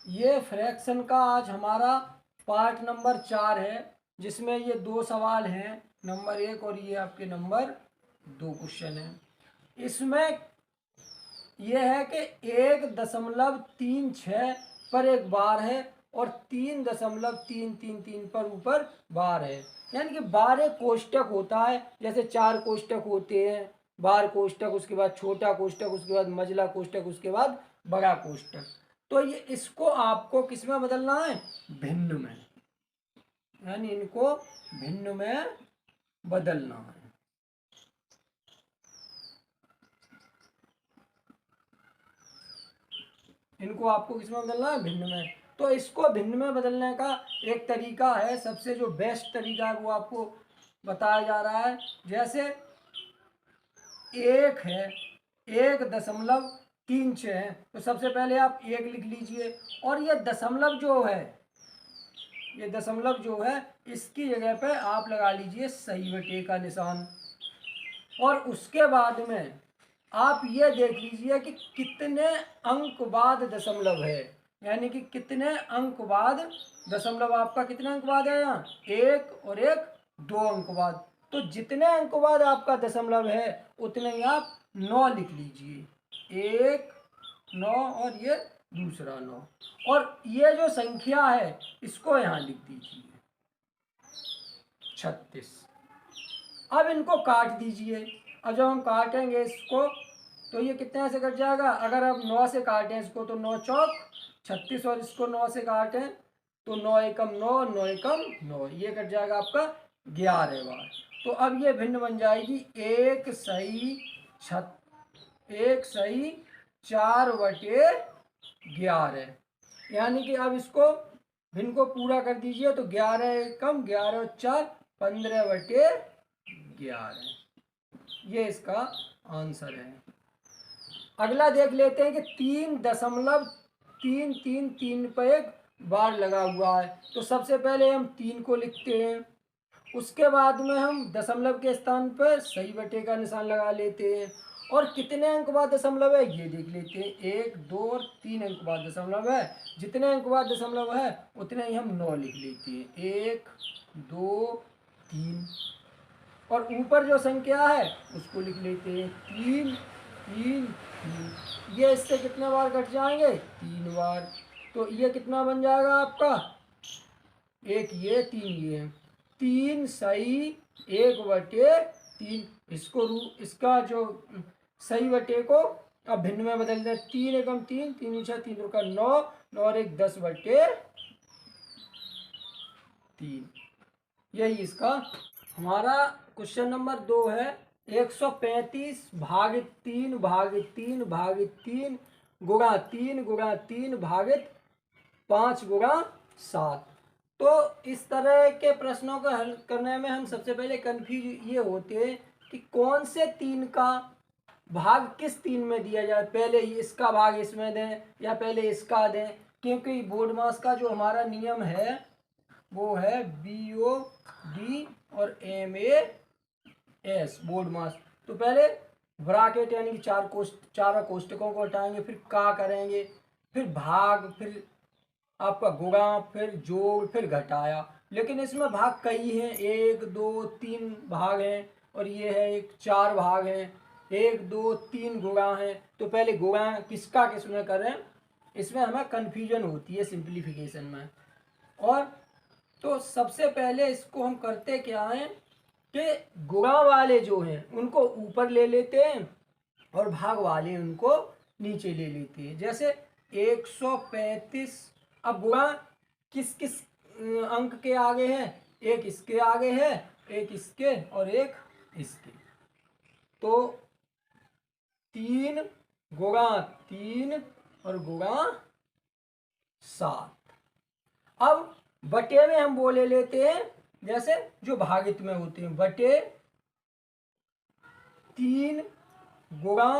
ये फ्रैक्शन का आज हमारा पार्ट नंबर 4 है, जिसमें ये 2 सवाल हैं, नंबर 1 और ये आपके नंबर 2 क्वेश्चन है। इसमें ये है कि 1.36 पर एक बार है और 3.333 पर ऊपर बार है। यानी कि बार एक कोष्टक होता है, जैसे 4 कोष्टक होते हैं, बार कोष्टक, उसके बाद छोटा कोष्टक, उसके बाद मझला कोष्टक, उसके बाद बड़ा कोष्टक। तो ये इसको आपको किस में बदलना है? भिन्न में, यानी इनको भिन्न में बदलना है। इनको आपको किस में बदलना है? भिन्न में। तो इसको भिन्न में बदलने का एक तरीका है, सबसे जो बेस्ट तरीका है वो आपको बताया जा रहा है। जैसे एक है 1.36 है, तो सबसे पहले आप 1 लिख लीजिए, और ये दशमलव जो है, ये दशमलव जो है, इसकी जगह पे आप लगा लीजिए सही बटे का निशान। और उसके बाद में आप ये देख लीजिए कि कितने अंक बाद दशमलव है, यानी कि कितने अंक बाद दशमलव, आपका कितने अंक बाद है यहाँ? 1 और 1 2 अंक बाद। तो जितने अंक बाद आपका दशमलव है उतने ही आप 9 लिख लीजिए, 1 9 और ये दूसरा 9, और ये जो संख्या है इसको यहाँ लिख दीजिए 36। अब इनको काट दीजिए। अब जब हम काटेंगे इसको तो ये कितने से कट जाएगा? अगर आप 9 से काटें इसको तो 9 चौक 36, और इसको 9 से काटें तो 9 एकम 9, 9 एकम 9, ये कट जाएगा आपका 11 बार। तो अब ये भिन्न बन जाएगी 1 सही 4/11, यानी कि अब इसको भिन्न को पूरा कर दीजिए तो 11 एकम 11 और 4 15/11, ये इसका आंसर है। अगला देख लेते हैं कि 3.333 पर एक बार लगा हुआ है, तो सबसे पहले हम 3 को लिखते हैं, उसके बाद में हम दशमलव के स्थान पर सही बटे का निशान लगा लेते हैं, और कितने अंक बाद दशमलव है ये देख लेते हैं, 1 2 और 3 अंक बाद दशमलव है, जितने अंक बाद दशमलव है उतने ही हम 9 लिख लेते हैं, 1 2 3, और ऊपर जो संख्या है उसको लिख लेते हैं 3 3 3, ये इससे कितने बार कट जाएंगे? 3 बार। तो ये कितना बन जाएगा आपका? 1 ये 3 ये 3 सही 1/3, इसका जो सही बटे को अब भिन्न में बदल दें, 3 एकम 3, 3 6 3 का 9, 9 और 1 10/3, यही इसका हमारा क्वेश्चन नंबर 2 है। 135 भागित 3 भागित 3 भागित 3 गुणा 3 गुणा 3 भागित 5 गुणा 7। तो इस तरह के प्रश्नों को हल करने में हम सबसे पहले कन्फ्यूज ये होते हैं कि कौन से 3 का भाग किस 3 में दिया जाए, पहले इसका भाग इसमें दें या पहले इसका दें, क्योंकि बोर्ड मास का जो हमारा नियम है वो है BOD और MAS बोर्ड मास। तो पहले ब्रैकेट यानी कि चारों कोष्टकों को हटाएंगे, फिर का करेंगे, फिर भाग, फिर आपका गुणा, फिर जोड़, फिर घटाया। लेकिन इसमें भाग कई हैं, 1 2 3 भाग हैं, और ये है एक 4 भाग हैं, 1 2 3 गुणा हैं। तो पहले गुणा किसका किस में करें, इसमें हमें कन्फ्यूजन होती है सिंप्लीफिकेशन में। और तो सबसे पहले इसको हम करते क्या हैं कि गुणा वाले जो हैं उनको ऊपर ले लेते हैं और भाग वाले उनको नीचे ले लेते हैं। जैसे 135, अब गुणा किस किस अंक के आगे है? एक इसके आगे है, एक इसके और एक इसके। तो 3 गुणा 3 और गुणा 7। अब बटे में हम वो ले लेते हैं जैसे जो भागित में होते हैं, बटे 3 गुणा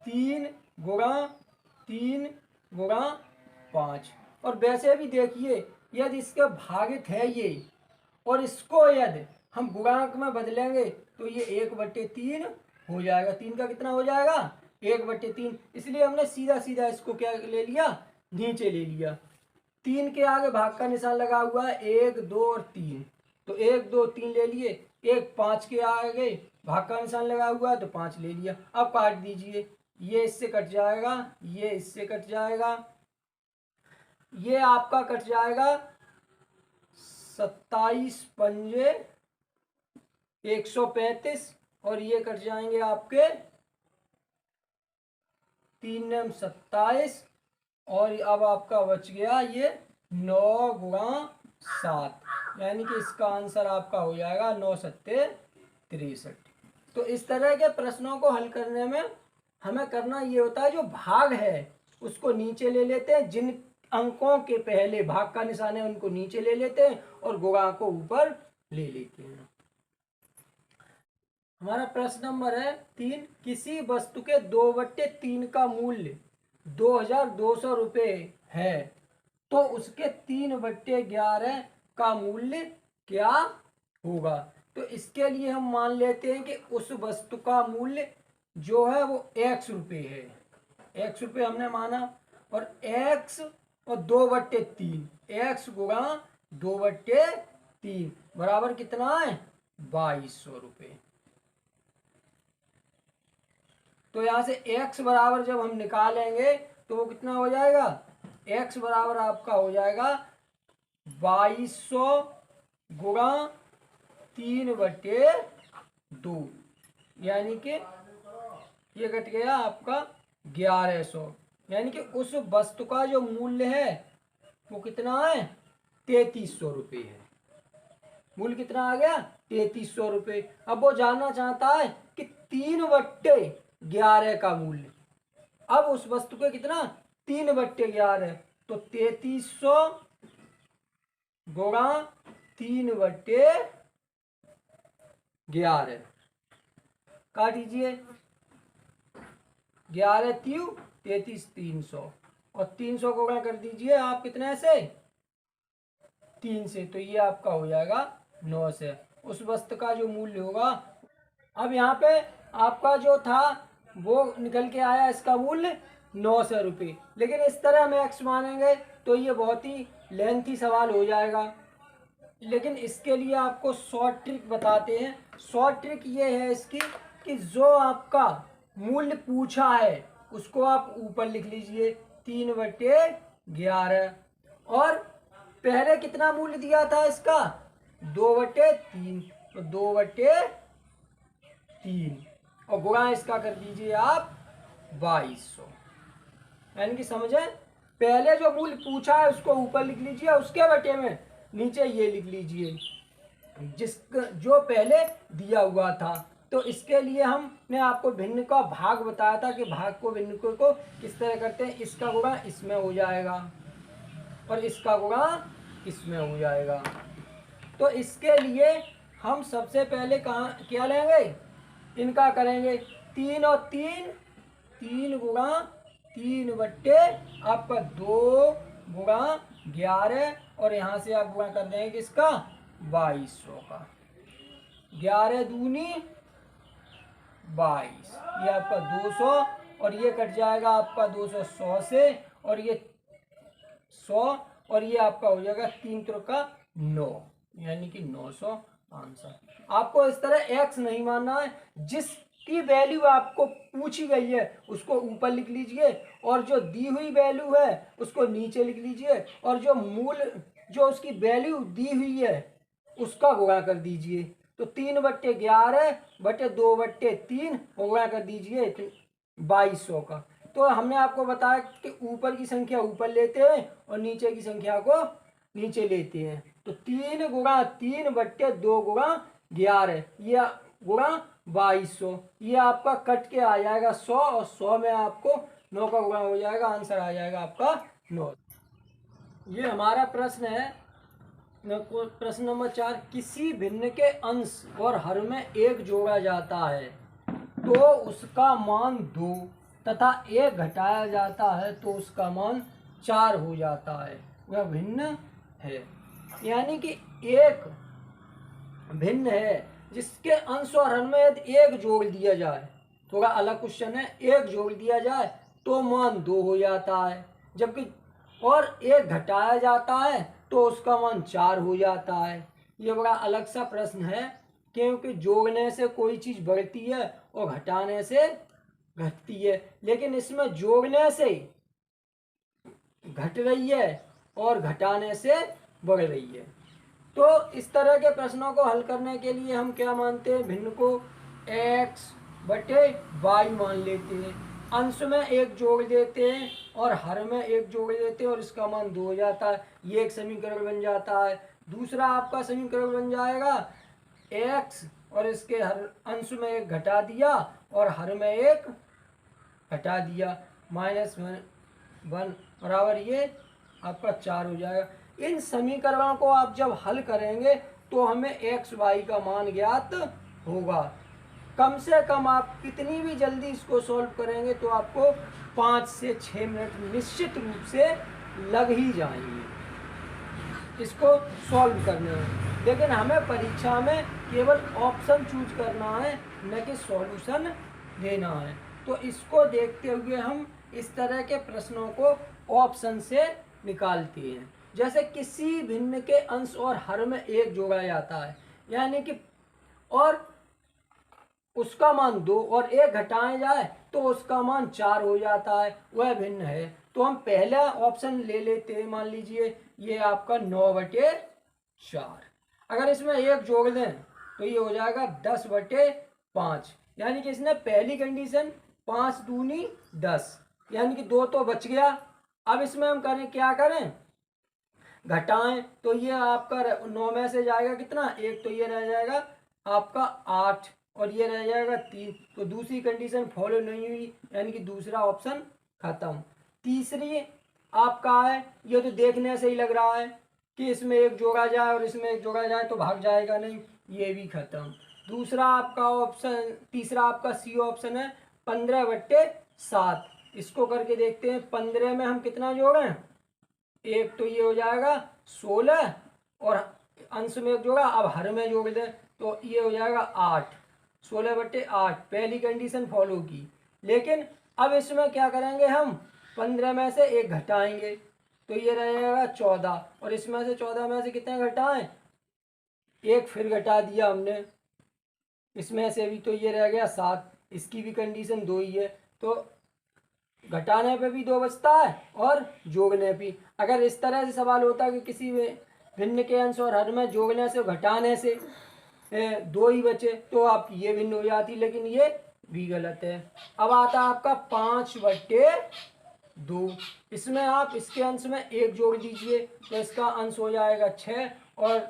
3 गुणा 3 गुणा 5। और वैसे भी देखिए यदि इसका भागित है ये, और इसको यदि हम गुणांक में बदलेंगे तो ये 1/3 हो जाएगा। 3 का कितना हो जाएगा? 1/3। इसलिए हमने सीधा सीधा इसको क्या ले लिया? नीचे ले लिया। 3 के आगे भाग का निशान लगा हुआ है, 1 2 और 3, तो 1 2 3 ले लिए। एक 5 के आगे भाग का निशान लगा हुआ है तो 5 ले लिया। अब काट दीजिए, ये इससे कट जाएगा, ये इससे कट जाएगा, ये आपका कट जाएगा 27 पंजे 135, और ये कट जाएंगे आपके 3 नम 27, और अब आपका बच गया ये 9 गुणा 7, यानी कि इसका आंसर आपका हो जाएगा 9 सत्ते 63। तो इस तरह के प्रश्नों को हल करने में हमें करना ये होता है, जो भाग है उसको नीचे ले लेते हैं, जिन अंकों के पहले भाग का निशान है उनको नीचे ले लेते हैं और गुणा को ऊपर ले लेते हैं। हमारा प्रश्न नंबर है 3, किसी वस्तु के 2/3 का मूल्य 2200 रुपये है, तो उसके 3/11 का मूल्य क्या होगा। तो इसके लिए हम मान लेते हैं कि उस वस्तु का मूल्य जो है वो x रुपये है, x रुपये हमने माना, और x और 2/3, x गुणा 2/3 बराबर कितना है 2200 रुपये। तो यहाँ से x बराबर जब हम निकालेंगे तो वो कितना हो जाएगा, x बराबर आपका हो जाएगा 2200 गुणा 3/2, यानी कि ये कट गया आपका 1100, यानी कि उस वस्तु का जो मूल्य है वो कितना है 3300 रुपये है। मूल्य कितना आ गया 3300 रुपये। अब वो जानना चाहता है कि 3/11 का मूल्य। अब उस वस्तु के कितना 3/11, तो 3300 गुणा 3/11 काट दीजिए, 11 त्यों 33 300, और 300 को गुणा कर दीजिए आप कितने से 3 से, तो ये आपका हो जाएगा 9 से। उस वस्तु का जो मूल्य होगा, अब यहाँ पे आपका जो था वो निकल के आया, इसका मूल्य 900 रुपये, लेकिन इस तरह हम x मानेंगे तो ये बहुत ही लेंथी सवाल हो जाएगा। लेकिन इसके लिए आपको शॉर्ट ट्रिक बताते हैं। शॉर्ट ट्रिक ये है इसकी कि जो आपका मूल्य पूछा है उसको आप ऊपर लिख लीजिए 3/11, और पहले कितना मूल्य दिया था इसका 2/3, तो 2/3, और गुणा इसका कर दीजिए आप 2200, यानी कि समझे, पहले जो मूल्य पूछा है उसको ऊपर लिख लीजिए, उसके बटे में नीचे ये लिख लीजिए जो पहले दिया हुआ था। तो इसके लिए हमने आपको भिन्न का भाग बताया था कि भाग को भिन्न को किस तरह करते हैं, इसका गुणा इसमें हो जाएगा और इसका गुणा इसमें हो जाएगा। तो इसके लिए हम सबसे पहले कहाँ क्या लेंगे, इनका करेंगे 3 और 3, 3 गुणा 3/, आपका 2 गुणा 11, और यहाँ से आप गुणा कर देंगे किसका 2200 का, 11 दूनी 22, ये आपका 200, और ये कट जाएगा आपका 200 100 से, और ये 100, और ये आपका हो जाएगा 3 त्रिक का 9, यानी कि 900 आंसर। आपको इस तरह x नहीं मानना है, जिसकी वैल्यू आपको पूछी गई है उसको ऊपर लिख लीजिए, और जो दी हुई वैल्यू है उसको नीचे लिख लीजिए, और जो मूल जो उसकी वैल्यू दी हुई है उसका गुणा कर दीजिए। तो 3/11 बटे 2/3 गुणा कर दीजिए 2200 का। तो हमने आपको बताया कि ऊपर की संख्या ऊपर लेते हैं और नीचे की संख्या को नीचे लेते हैं। तो 3 गुणा 3/2 गुणा 11, ये गुणा 2200, ये आपका कट के आ जाएगा 100, और 100 में आपको 9 का गुणा हो जाएगा, आंसर आ जाएगा आपका 9। ये हमारा प्रश्न है, प्रश्न नंबर 4, किसी भिन्न के अंश और हर में 1 जोड़ा जाता है तो उसका मान 2 तथा 1 घटाया जाता है तो उसका मान 4 हो जाता है, वह भिन्न है। यानी कि एक भिन्न है जिसके अंश और हर में यदि 1 जोड़ दिया जाए, थोड़ा अलग क्वेश्चन है, 1 जोड़ दिया जाए तो मान 2 हो जाता है, जबकि और एक घटाया जाता है तो उसका मान 4 हो जाता है। ये बड़ा अलग सा प्रश्न है, क्योंकि जोड़ने से कोई चीज़ बढ़ती है और घटाने से घटती है, लेकिन इसमें जोड़ने से घट रही है और घटाने से बढ़ रही है। तो इस तरह के प्रश्नों को हल करने के लिए हम क्या मानते हैं, भिन्न को x बटे y मान लेते हैं, अंश में एक जोड़ देते हैं और हर में एक जोड़ देते हैं और इसका मान 2 हो जाता है। ये एक समीकरण बन जाता है। दूसरा आपका समीकरण बन जाएगा x और इसके हर अंश में एक घटा दिया और हर में एक घटा दिया, -1 बराबर ये आपका 4 हो जाएगा। इन समीकरणों को आप जब हल करेंगे तो हमें x y का मान ज्ञात होगा। कम से कम आप कितनी भी जल्दी इसको सॉल्व करेंगे तो आपको 5 से 6 मिनट निश्चित रूप से लग ही जाएंगे इसको सॉल्व करने में। लेकिन हमें परीक्षा में केवल ऑप्शन चूज करना है, न कि सॉल्यूशन देना है। तो इसको देखते हुए हम इस तरह के प्रश्नों को ऑप्शन से निकालते हैं। जैसे किसी भिन्न के अंश और हर में एक जोड़ा जाता है, यानी कि और उसका मान 2 और एक घटाया जाए तो उसका मान 4 हो जाता है, वह भिन्न है। तो हम पहला ऑप्शन ले लेते हैं। मान लीजिए ये आपका 9/4। अगर इसमें एक जोड़ दें तो ये हो जाएगा 10/5, यानी कि इसने पहली कंडीशन 5 दूनी 10, यानी कि 2 तो बच गया। अब इसमें हम करें, क्या करें, घटाएं तो ये आपका 9 में से जाएगा कितना, एक, तो ये रह जाएगा आपका 8 और ये रह जाएगा 3। तो दूसरी कंडीशन फॉलो नहीं हुई, यानी कि दूसरा ऑप्शन खत्म। तीसरी आपका है, ये तो देखने से ही लग रहा है कि इसमें एक जोड़ा जाए और इसमें एक जोड़ा जाए तो भाग जाएगा नहीं, ये भी खत्म। दूसरा आपका ऑप्शन, तीसरा आपका सी ऑप्शन है 15/7। इसको करके देखते हैं। 15 में हम कितना जोड़ें, एक, तो ये हो जाएगा 16 और अंश में एक जोड़ा, अब हर में जोड़ दें तो ये हो जाएगा 8। 16/8 पहली कंडीशन फॉलो की। लेकिन अब इसमें क्या करेंगे, हम 15 में से एक घटाएंगे तो ये रहेगा 14 और इसमें से 14 में से कितने घटाएं, एक फिर घटा दिया हमने इसमें से भी, तो ये रह गया 7। इसकी भी कंडीशन 2 ही है, तो घटाने पे भी 2 बचता है और जोड़ने भी। अगर इस तरह से सवाल होता कि किसी में भिन्न के अंश और हर में जोड़ने से घटाने से 2 ही बचे तो आप ये भिन्न हो जाती, लेकिन ये भी गलत है। अब आता है आपका 5/2। इसमें आप इसके अंश में एक जोड़ दीजिए तो इसका अंश हो जाएगा 6 और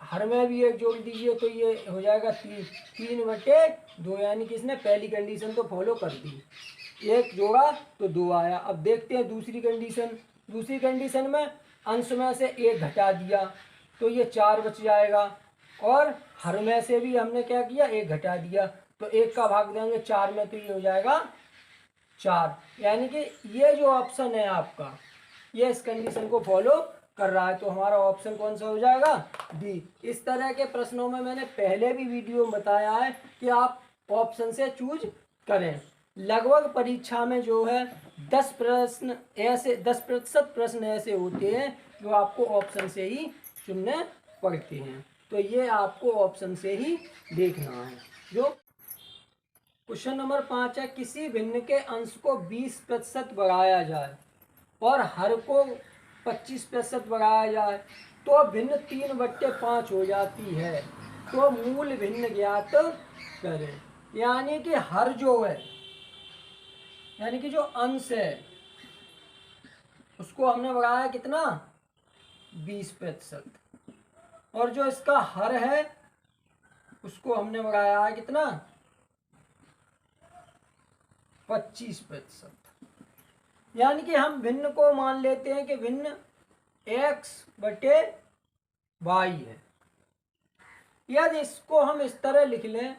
हर में भी एक जोड़ दीजिए तो ये हो जाएगा 3/2, यानी कि इसने पहली कंडीशन तो फॉलो कर दी, एक जोड़ा तो 2 आया। अब देखते हैं दूसरी कंडीशन। दूसरी कंडीशन में अंश में से एक घटा दिया तो ये 4 बच जाएगा और हर में से भी हमने क्या किया, एक घटा दिया तो एक का भाग देंगे 4 में तो ये हो जाएगा 4, यानी कि ये जो ऑप्शन है आपका ये इस कंडीशन को फॉलो कर रहा है। तो हमारा ऑप्शन कौन सा हो जाएगा, डी। इस तरह के प्रश्नों में मैंने पहले भी वीडियो में बताया है कि आप ऑप्शन से चूज करें। लगभग परीक्षा में जो है 10% प्रश्न ऐसे होते हैं जो आपको ऑप्शन से ही चुनने पड़ते हैं। तो ये आपको ऑप्शन से ही देखना है। जो क्वेश्चन नंबर 5 है, किसी भिन्न के अंश को 20% बढ़ाया जाए और हर को 25% बढ़ाया जाए तो भिन्न 3/5 हो जाती है, तो मूल भिन्न ज्ञात करें। यानी कि हर जो है, यानी कि जो अंश है उसको हमने बढ़ाया कितना, 20%, और जो इसका हर है उसको हमने बढ़ाया है कितना, 25%। यानी कि हम भिन्न को मान लेते हैं कि भिन्न x/y है। यदि इसको हम इस तरह लिख लें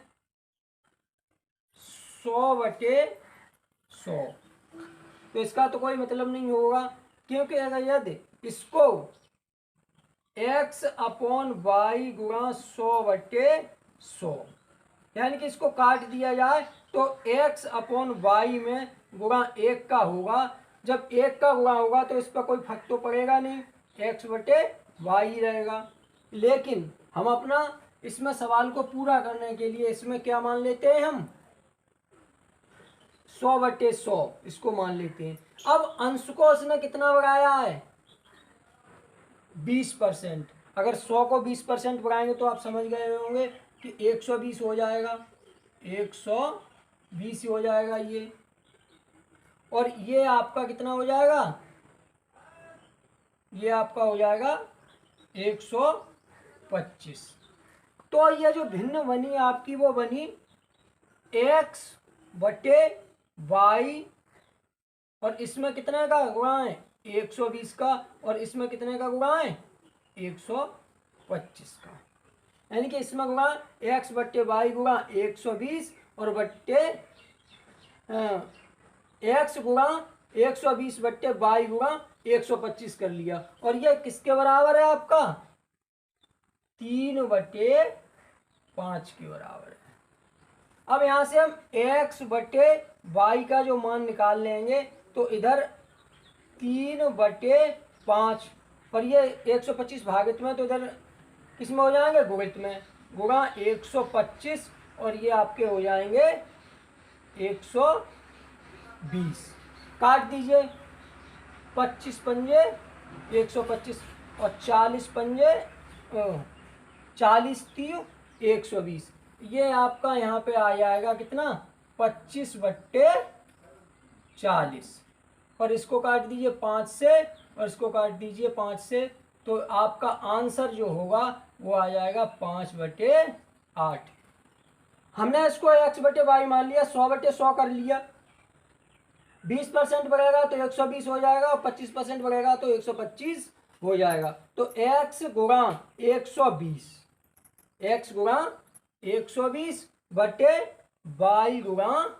100/100, तो इसका तो कोई मतलब नहीं होगा, क्योंकि अगर यदि इसको x/y गुणा 100/100, यानी कि इसको काट दिया जाए तो x/y में गुणा 1 का होगा जब 1 का गुणा होगा तो इस पर कोई फर्क तो पड़ेगा नहीं, x बटे वाई ही रहेगा। लेकिन हम अपना इसमें सवाल को पूरा करने के लिए इसमें क्या मान लेते हैं हम, 100 बटे 100 इसको मान लेते हैं। अब अंश को उसने कितना बढ़ाया है, 20%। अगर 100 को 20% बढ़ाएंगे तो आप समझ गए होंगे कि 120 हो जाएगा, 120 हो जाएगा ये। और ये आपका कितना हो जाएगा, ये आपका हो जाएगा 125। तो ये जो भिन्न बनी आपकी वो बनी x बटे वाई, और इसमें कितने का गुणा है, 120 का, और इसमें कितने का गुणा है, 125 का। यानी कि इसमें गुणा x बट्टे वाई गुणा 120 और बट्टे x गुणा 120 बट्टे वाई गुणा 125 कर लिया। और ये किसके बराबर है आपका, 3/5 के बराबर है। अब यहाँ से हम x बटे वाई का जो मान निकाल लेंगे तो इधर 3/5, और ये 125 भागित में, तो इधर किस में हो जाएंगे, गुणित में, गुणा 125, और ये आपके हो जाएंगे 120। काट दीजिए, 25 पंजे 125 और 40 पंजे 40 3 120। ये आपका यहाँ पे आ जाएगा कितना, 25/40। और इसको काट दीजिए 5 से, और इसको काट दीजिए 5 से, तो आपका आंसर जो होगा वो आ जाएगा 5/8। हमने इसको x बटे वाई मान लिया, 100 बटे 100 कर लिया। 20% बढ़ेगा तो 120 हो जाएगा, और 25% बढ़ेगा तो 125 हो जाएगा। तो x गुणा 120, x गुणा 120 बटे वाई गुणा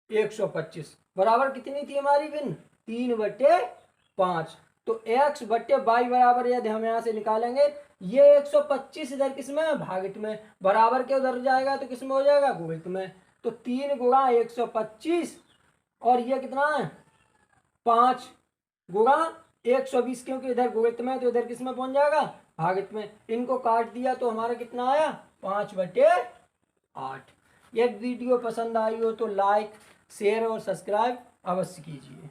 125 बराबर कितनी थी हमारी भिन्न, 3/5। तो x बटे वाई बराबर, यदि हम यहाँ से निकालेंगे, ये 125 इधर किस में है, भागित में, बराबर के उधर जाएगा तो किस में हो जाएगा, गुणित में। तो 3 गुणा 125, और ये कितना है, 5 गुणा 120, क्योंकि इधर गुणित में तो इधर किस में पहुंच जाएगा, भागित में। इनको काट दिया तो हमारा कितना आया, 5/8। यदि वीडियो पसंद आई हो तो लाइक शेयर और सब्सक्राइब अवश्य कीजिए।